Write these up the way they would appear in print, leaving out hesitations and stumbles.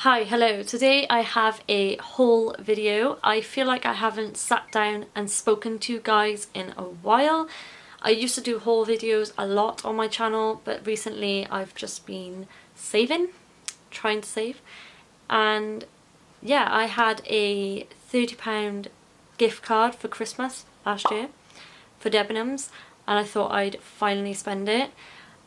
Hi, hello. Today I have a haul video. I feel like I haven't sat down and spoken to you guys in a while. I used to do haul videos a lot on my channel, but recently I've just been trying to save. And yeah, I had a £30 gift card for Christmas last year for Debenhams, and I thought I'd finally spend it.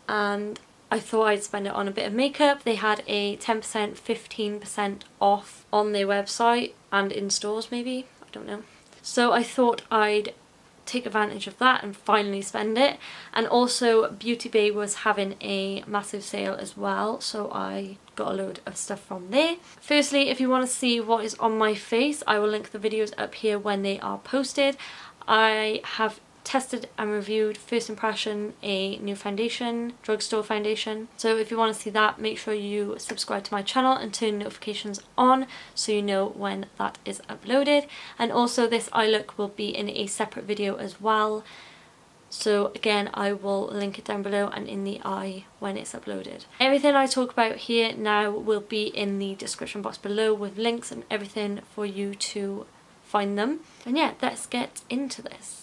And I thought I'd spend it on a bit of makeup. They had a 10%, 15% off on their website and in stores maybe, I don't know. So I thought I'd take advantage of that and finally spend it. And also Beauty Bay was having a massive sale as well, so I got a load of stuff from there. Firstly, if you want to see what is on my face, I will link the videos up here when they are posted. I have tested and reviewed First Impression, a new foundation, drugstore foundation. So if you want to see that, make sure you subscribe to my channel and turn notifications on so you know when that is uploaded. And also this eye look will be in a separate video as well. So again, I will link it down below and in the eye when it's uploaded. Everything I talk about here now will be in the description box below with links and everything for you to find them. And yeah, let's get into this.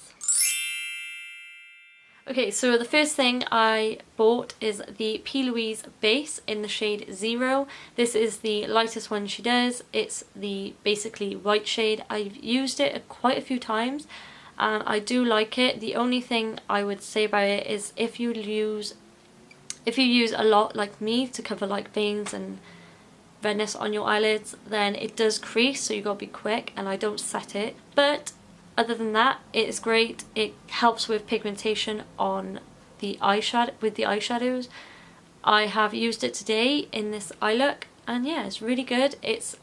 Okay, so the first thing I bought is the P.Louise base in the shade 0. This is the lightest one she does. It's the basically white shade. I've used it quite a few times and I do like it. The only thing I would say about it is if you use a lot like me to cover like veins and redness on your eyelids, then it does crease, so you gotta be quick, and I don't set it. But other than that, it is great. It helps with pigmentation on the eyeshadow, with the eyeshadows. I have used it today in this eye look, and yeah, it's really good. It's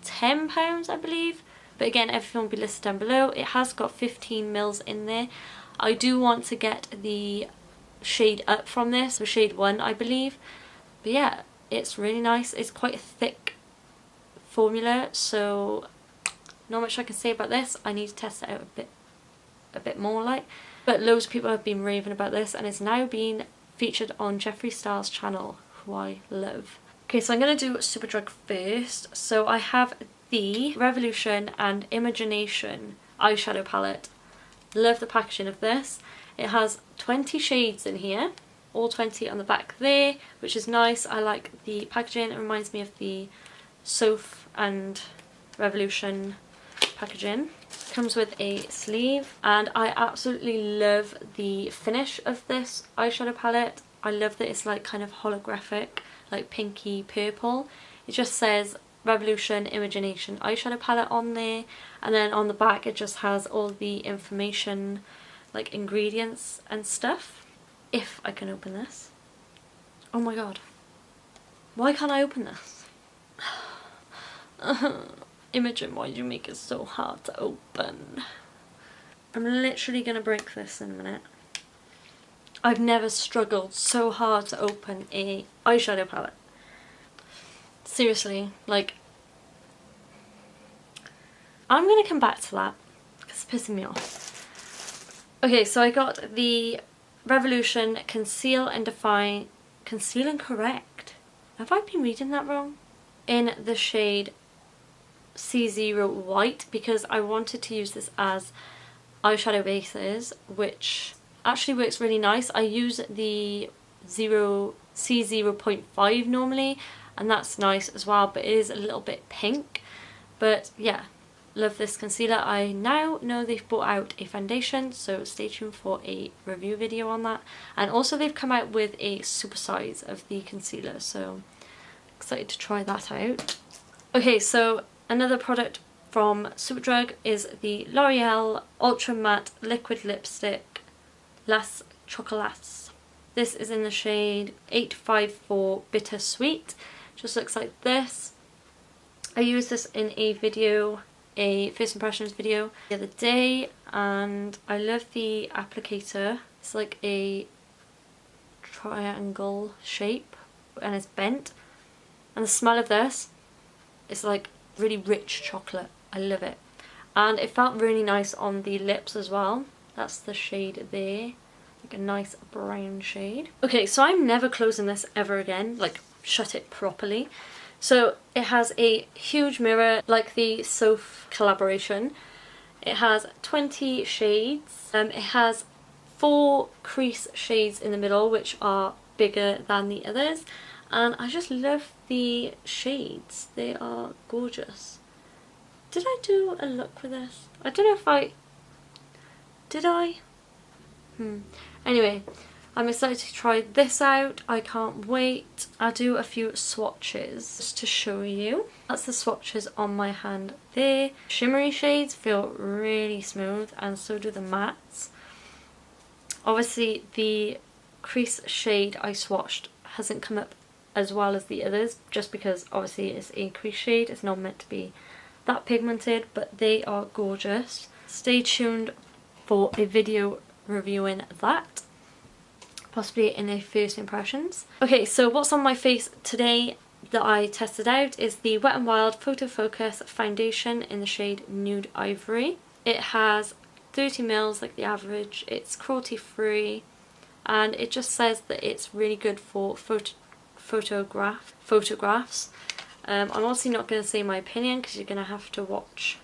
£10, I believe. But again, everything will be listed down below. It has got 15 mils in there. I do want to get the shade up from this, so shade 1, I believe. But yeah, it's really nice. It's quite a thick formula, so not much I can say about this. I need to test it out a bit more like. But loads of people have been raving about this, and it's now been featured on Jeffree's channel, who I love. Okay, so I'm going to do Superdrug first. So I have the Revolution and Imagination eyeshadow palette. Love the packaging of this. It has 20 shades in here, all 20 on the back there, which is nice. I like the packaging. It reminds me of the Soph and Revolution packaging. Comes with a sleeve, and I absolutely love the finish of this eyeshadow palette. I love that it's like kind of holographic, like pinky purple. It just says Revolution Imagination eyeshadow palette on there, and then on the back it just has all the information, like ingredients and stuff. If I can open this. Oh my god, why can't I open this? Imogen, why did you make it so hard to open? I'm literally gonna break this in a minute. I've never struggled so hard to open a eyeshadow palette. Seriously, like, I'm gonna come back to that because it's pissing me off. Okay, so I got the Revolution Conceal and Define, Conceal and Correct. Have I been reading that wrong? In the shade C0 White, because I wanted to use this as eyeshadow bases, which actually works really nice. I use the C0.5 normally, and that's nice as well, but it is a little bit pink. But yeah, love this concealer. I now know they've brought out a foundation, so stay tuned for a review video on that. And also they've come out with a super size of the concealer, so excited to try that out. Okay, so another product from Superdrug is the L'Oreal Ultra Matte Liquid Lipstick Les Chocolates. This is in the shade 854 Bittersweet. Just looks like this. I used this in a video, a First Impressions video the other day, and I love the applicator. It's like a triangle shape and it's bent. And the smell of this is like really rich chocolate. I love it. And it felt really nice on the lips as well. That's the shade there. Like a nice brown shade. Okay, so I'm never closing this ever again. Like, shut it properly. So it has a huge mirror like the Soph collaboration. It has 20 shades. It has 4 crease shades in the middle, which are bigger than the others. And I just love the shades. They are gorgeous. Did I do a look with this? I don't know if I... Did I? Anyway, I'm excited to try this out. I can't wait. I'll do a few swatches just to show you. That's the swatches on my hand there. Shimmery shades feel really smooth, and so do the mattes. Obviously the crease shade I swatched hasn't come up as well as the others, just because obviously it's a crease shade. It's not meant to be that pigmented, but they are gorgeous. Stay tuned for a video reviewing that, possibly in a first impressions. Okay, so what's on my face today that I tested out is the Wet n Wild Photo Focus foundation in the shade Nude Ivory. It has 30 mils like the average, it's cruelty free, and it just says that it's really good for photographs. I'm obviously not going to say my opinion because you're going to have to watch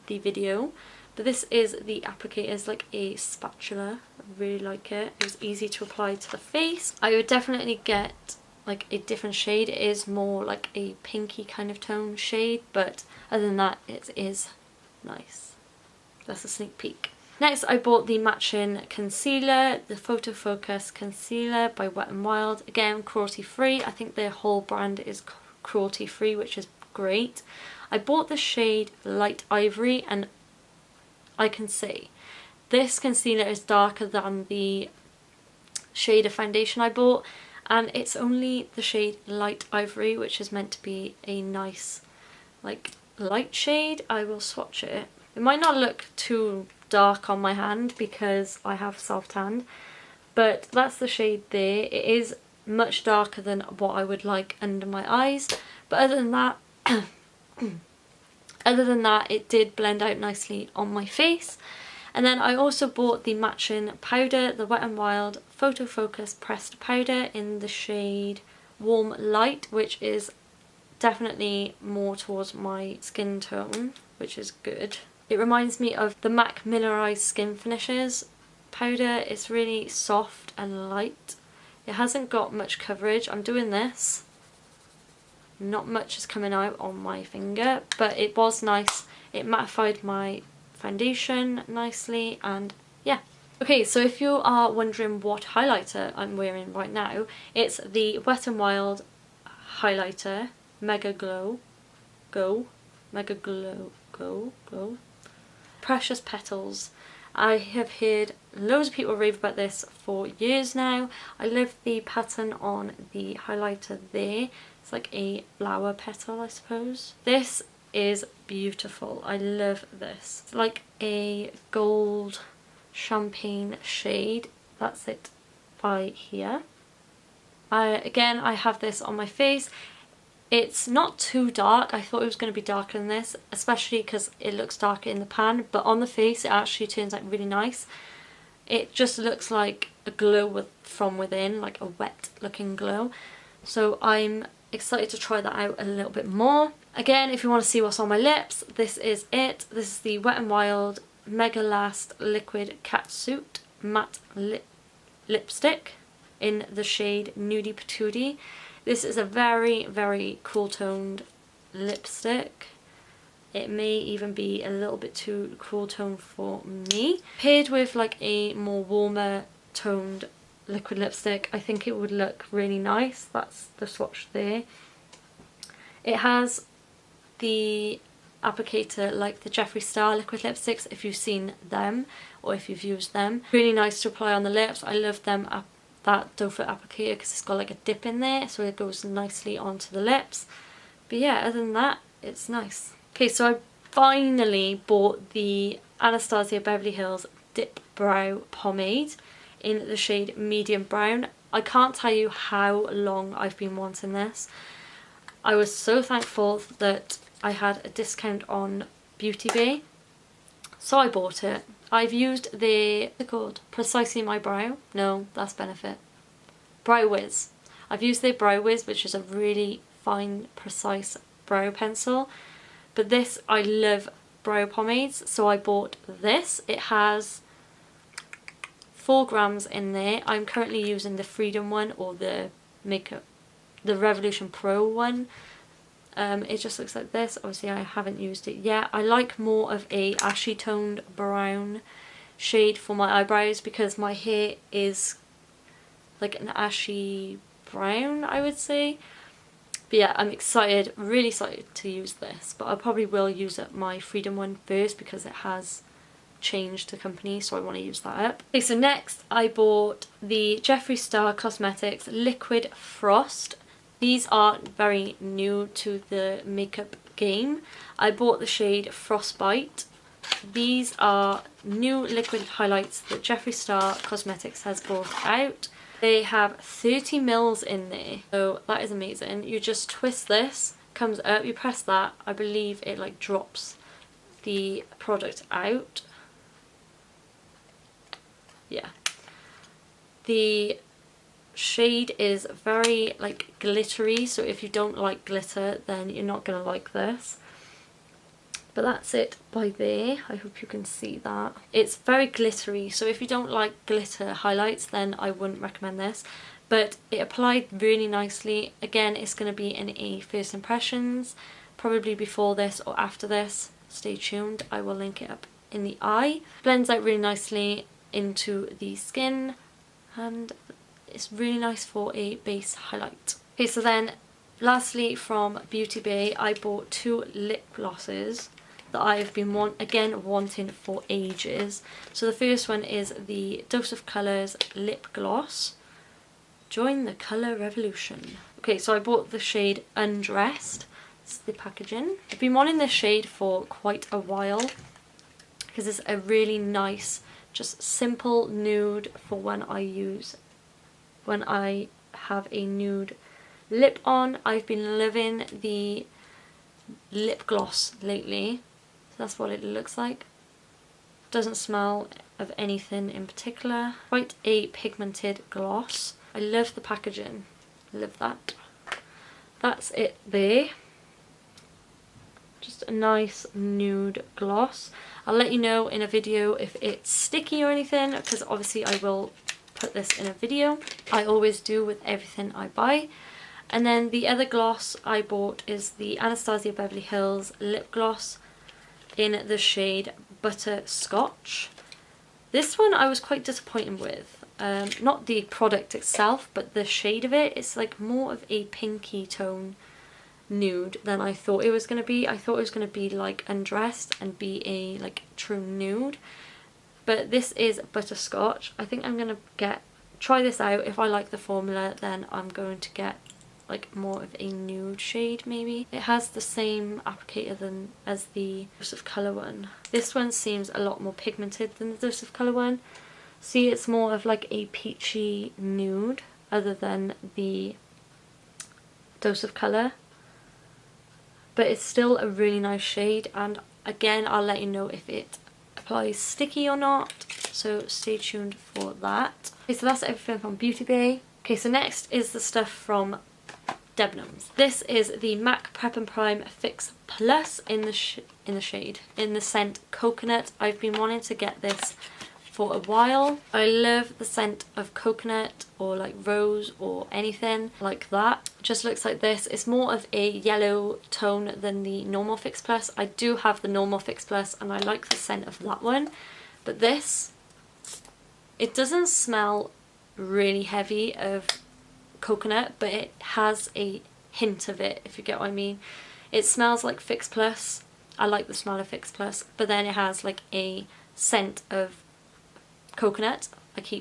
the video, but this is the applicator. It's like a spatula. I really like it. It was easy to apply to the face. I would definitely get like a different shade. It is more like a pinky kind of tone shade, but other than that it is nice. That's a sneak peek. Next I bought the matching concealer, the Photo Focus concealer by Wet n Wild. Again, cruelty free. I think their whole brand is cruelty free, which is great. I bought the shade Light Ivory, and I can say this concealer is darker than the shade of foundation I bought, and it's only the shade Light Ivory, which is meant to be a nice like light shade. I will swatch it. It might not look too dark on my hand because I have self-tanned, but that's the shade there. It is much darker than what I would like under my eyes, but other than that it did blend out nicely on my face. And then I also bought the matching powder, the Wet n Wild Photo Focus pressed powder in the shade Warm Light, which is definitely more towards my skin tone, which is good. It reminds me of the MAC Mineralized Skin Finishes powder. It's really soft and light. It hasn't got much coverage. I'm doing this. Not much is coming out on my finger, but it was nice. It mattified my foundation nicely, and yeah. Okay, so if you are wondering what highlighter I'm wearing right now, it's the Wet n Wild highlighter Mega Glow Precious Petals. I have heard loads of people rave about this for years now. I love the pattern on the highlighter there. It's like a flower petal, I suppose. This is beautiful. I love this. It's like a gold champagne shade. That's it by here. Again, I have this on my face. It's not too dark. I thought it was going to be darker than this, especially because it looks darker in the pan, but on the face it actually turns out really nice. It just looks like a glow from within, like a wet looking glow. So I'm excited to try that out a little bit more. Again, if you want to see what's on my lips, this is it. This is the Wet n Wild Mega Last Liquid Catsuit Matte Lipstick in the shade Nudie Patootie. This is a very, very cool toned lipstick. It may even be a little bit too cool toned for me. Paired with like a more warmer toned liquid lipstick, I think it would look really nice. That's the swatch there. It has the applicator like the Jeffree Star liquid lipsticks, if you've seen them or if you've used them. Really nice to apply on the lips. I love them that doe foot applicator because it's got like a dip in there, so it goes nicely onto the lips. But yeah, other than that, it's nice. Okay, so I finally bought the Anastasia Beverly Hills Dip Brow Pomade in the shade Medium Brown. I can't tell you how long I've been wanting this. I was so thankful that I had a discount on Beauty Bay, so I bought it. I've used what's it called? Precisely My Brow? No, that's Benefit. Brow Wiz. I've used their Brow Wiz, which is a really fine, precise brow pencil. But this, I love brow pomades, so I bought this. It has 4 grams in there. I'm currently using the Freedom one, or the Revolution Pro one. It just looks like this. Obviously I haven't used it yet. I like more of a ashy toned brown shade for my eyebrows because my hair is like an ashy brown, I would say. But yeah, I'm excited, really excited to use this, but I probably will use up my Freedom one first because it has changed the company, so I want to use that up. Okay, so next I bought the Jeffree Star Cosmetics Liquid Frost. These are very new to the makeup game. I bought the shade Frostbite. These are new liquid highlights that Jeffree Star Cosmetics has brought out. They have 30 mils in there, so that is amazing. You just twist this, comes up, you press that, I believe it like drops the product out. Yeah. The shade is very like glittery, so if you don't like glitter then you're not gonna like this. But that's it by there. I hope you can see that. It's very glittery, so if you don't like glitter highlights then I wouldn't recommend this. But it applied really nicely. Again, it's going to be in a first impressions, probably before this or after this. Stay tuned, I will link it up in the eye. Blends out really nicely into the skin and it's really nice for a base highlight. Okay, so then lastly from Beauty Bay, I bought 2 lip glosses that I've been wanting for ages. So the first one is the Dose of Colours Lip Gloss. Join the colour revolution. Okay, so I bought the shade Undressed. This is the packaging. I've been wanting this shade for quite a while because it's a really nice, just simple nude for when I have a nude lip on. I've been loving the lip gloss lately. So that's what it looks like. Doesn't smell of anything in particular. Quite a pigmented gloss. I love the packaging. Love that. That's it there. Just a nice nude gloss. I'll let you know in a video if it's sticky or anything, because obviously I will put this in a video. I always do with everything I buy. And then the other gloss I bought is the Anastasia Beverly Hills lip gloss in the shade Butterscotch. This one I was quite disappointed with. Not the product itself, but the shade of it. It's like more of a pinky tone nude than I thought it was going to be. I thought it was going to be like Undressed and be a like true nude. But this is Butterscotch. I think I'm going to try this out. If I like the formula, then I'm going to get like more of a nude shade maybe. It has the same applicator as the Dose of Colour one. This one seems a lot more pigmented than the Dose of Colour one. See, it's more of like a peachy nude other than the Dose of Colour. But it's still a really nice shade, and again I'll let you know if it applies sticky or not, so stay tuned for that. Okay, so that's everything from Beauty Bay. Okay, so next is the stuff from Debenhams. This is the MAC Prep and Prime Fix Plus in the scent Coconut. I've been wanting to get this for a while. I love the scent of coconut or like rose or anything like that. It just looks like this. It's more of a yellow tone than the normal Fix Plus. I do have the normal Fix Plus and I like the scent of that one. But this, it doesn't smell really heavy of coconut, but it has a hint of it, if you get what I mean. It smells like Fix Plus. I like the smell of Fix Plus, but then it has like a scent of coconut. But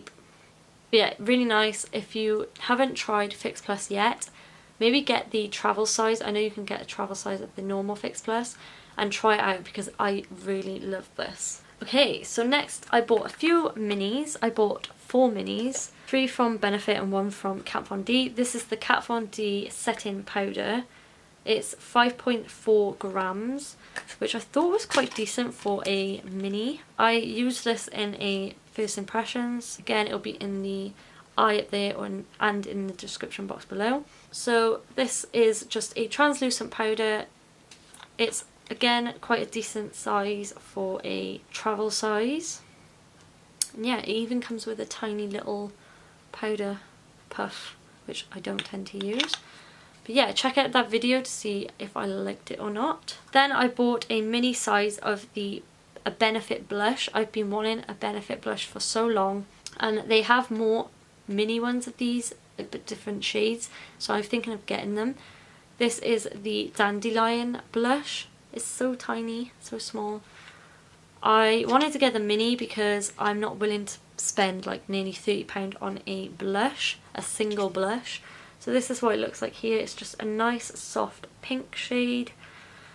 yeah, really nice. If you haven't tried Fix Plus yet, maybe get the travel size. I know you can get a travel size of the normal Fix Plus and try it out because I really love this. Okay, so next I bought a few minis. I bought 4 minis, 3 from Benefit and 1 from Kat Von D. This is the Kat Von D setting powder. It's 5.4 grams, which I thought was quite decent for a mini. I used this in a first impressions. Again, it'll be in the eye up there and in the description box below. So this is just a translucent powder. It's again quite a decent size for a travel size. And yeah, it even comes with a tiny little powder puff, which I don't tend to use. But yeah, check out that video to see if I liked it or not. Then I bought a mini size of a Benefit blush. I've been wanting a Benefit blush for so long, and they have more mini ones of these, but different shades, so I'm thinking of getting them. This is the Dandelion blush. It's so tiny, so small. I wanted to get the mini because I'm not willing to spend like nearly £30 on a blush, a single blush. So this is what it looks like here. It's just a nice soft pink shade.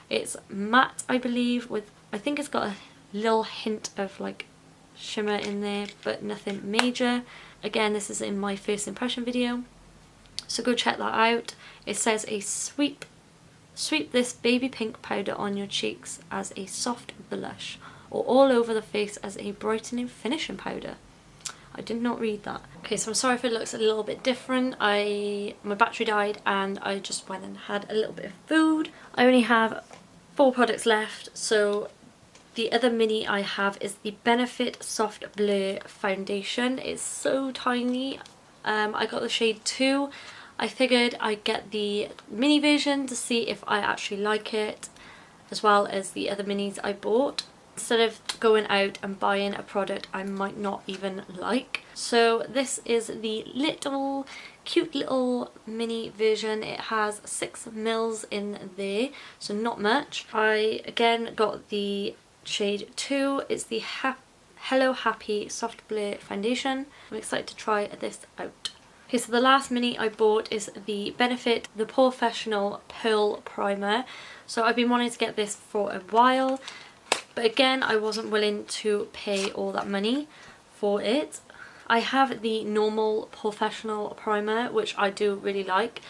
It's matte, I believe, with, I think it's got a little hint of like shimmer in there, but nothing major. Again, this is in my first impression video, so go check that out. It says a sweep this baby pink powder on your cheeks as a soft blush, or all over the face as a brightening finishing powder. I did not read that. Okay, so I'm sorry if it looks a little bit different. My battery died and I just went and had a little bit of food. I only have 4 products left, so the other mini I have is the Benefit Soft Blur Foundation. It's so tiny. I got the shade 2. I figured I'd get the mini version to see if I actually like it, as well as the other minis I bought, instead of going out and buying a product I might not even like. So this is the cute little mini version. It has 6 mils in there, so not much. I again got the shade 2. It's the Hello Happy Soft Blur Foundation. I'm excited to try this out. Okay, so the last mini I bought is the Benefit The Professional Pearl Primer. So I've been wanting to get this for a while, but again I wasn't willing to pay all that money for it. I have the normal Professional Primer, which I do really like.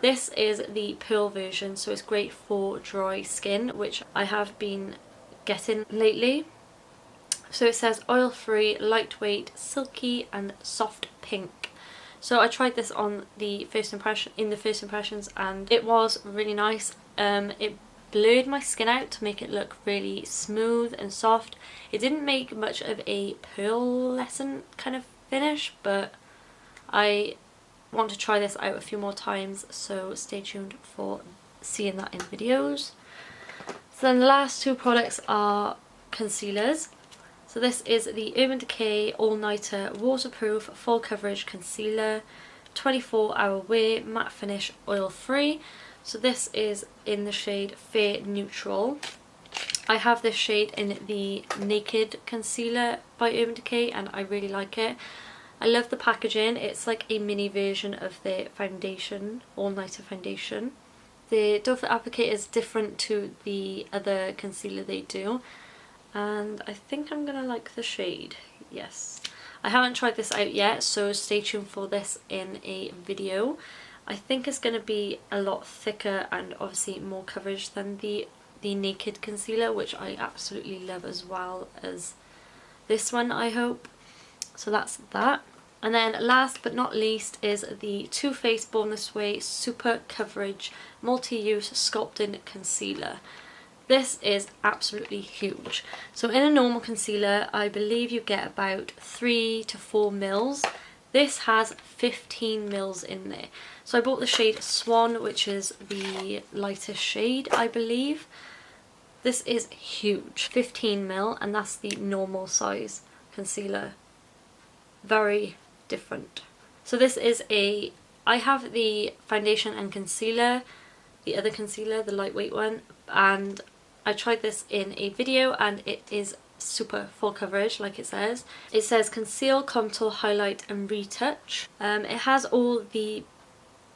This is the pearl version, so it's great for dry skin, which I have been getting lately. So it says oil free, lightweight, silky and soft pink. So I tried this on the first impressions, and it was really nice. It blurred my skin out to make it look really smooth and soft. It didn't make much of a pearlescent kind of finish, but I want to try this out a few more times, so stay tuned for seeing that in videos. So then the last 2 products are concealers. So this is the Urban Decay All Nighter Waterproof Full Coverage Concealer, 24-hour wear, matte finish, oil free. So this is in the shade Fair Neutral. I have this shade in the Naked Concealer by Urban Decay and I really like it. I love the packaging. It's like a mini version of their foundation, All Nighter foundation. The doe foot applicator is different to the other concealer they do, and I think I'm gonna like the shade. Yes, I haven't tried this out yet, so stay tuned for this in a video. I think it's gonna be a lot thicker and obviously more coverage than the Naked concealer, which I absolutely love, as well as this one, I hope. So that's that. And then last but not least is the Too Faced Born This Way Super Coverage Multi-Use Sculpting Concealer. This is absolutely huge. So in a normal concealer, I believe you get about 3 to 4 mils. This has 15 mils in there. So I bought the shade Swan, which is the lightest shade, I believe. This is huge, 15 mil, and that's the normal size concealer. Very different. So this is I have the foundation and concealer, the other concealer, the lightweight one, and I tried this in a video and it is super full coverage, like it says. It says conceal, contour, highlight and retouch. It has all the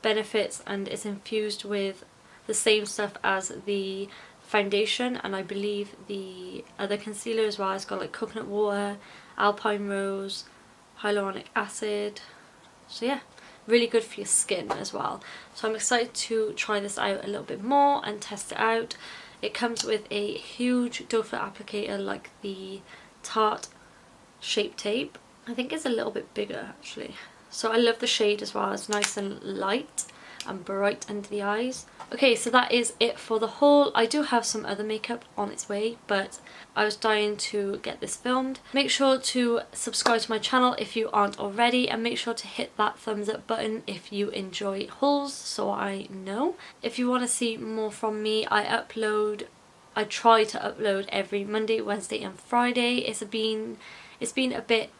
benefits and is infused with the same stuff as the foundation, and I believe the other concealer as well. It's got like coconut water, alpine rose, hyaluronic acid. So yeah, really good for your skin as well. So I'm excited to try this out a little bit more and test it out. It comes with a huge doe foot applicator like the Tarte Shape Tape. I think it's a little bit bigger actually. So I love the shade as well, it's nice and light. and bright under the eyes. Okay, so that is it for the haul. I do have some other makeup on its way, but I was dying to get this filmed. Make sure to subscribe to my channel if you aren't already, and make sure to hit that thumbs up button if you enjoy hauls so I know. If you want to see more from me, I try to upload every Monday, Wednesday and Friday. It's been a bit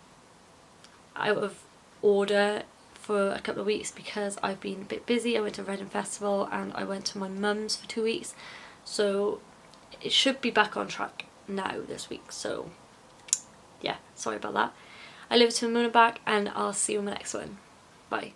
out of order for a couple of weeks because I've been a bit busy. I went to Reading Festival and I went to my mum's for 2 weeks, so it should be back on track now this week. So yeah, sorry about that. I live to the moon and back, and I'll see you in my next one. Bye.